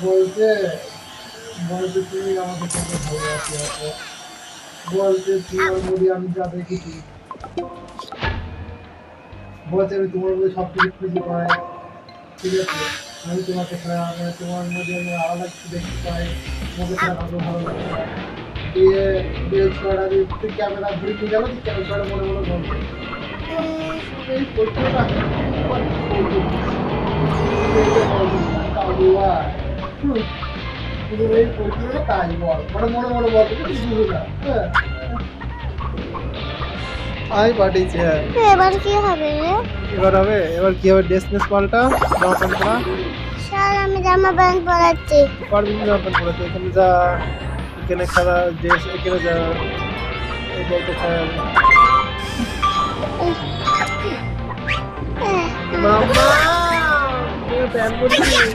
বলতে বলতে তুমি আমাকে কত ভালোবাসি আপু। বলতে তোমার মধ্যে আমি যা দেখেছি, বলতে আমি তোমার মধ্যে সব কিছু খুঁজে পাই। ঠিক আছে, আমি তোমাকে ছাড়া তোমার মধ্যে আমি আলাদা কিছু দেখতে পাই, তোমাকে ছাড়া কাউকে ভালো লাগতে পাই। দিয়ে দিয়ে ছড়া দিয়ে তুই ক্যামেরা ঘুরে নিয়ে গেল, তুই ক্যামেরা মনে মনে বলবে এই পরীক্ষাটা এই পরীক্ষাটা তাই বল, মানে মনে মনে বলতে বুঝে না। হ্যাঁ আই পাঠিয়েছি। হ্যাঁ এবার কি হবে রে? এবার হবে, এবার কি হবে? ড্রেস মেস পাল্টা, জামা প্যান্ট পরা। স্যার আমি জামা প্যান্ট পরাচ্ছি। পারবি না? জামা প্যান্ট পরাতে এখানে যা, এখানে খেলা ড্রেস, এখানে যা, এই বলতে খেল। মাম্মা প্যান্ট পরবি?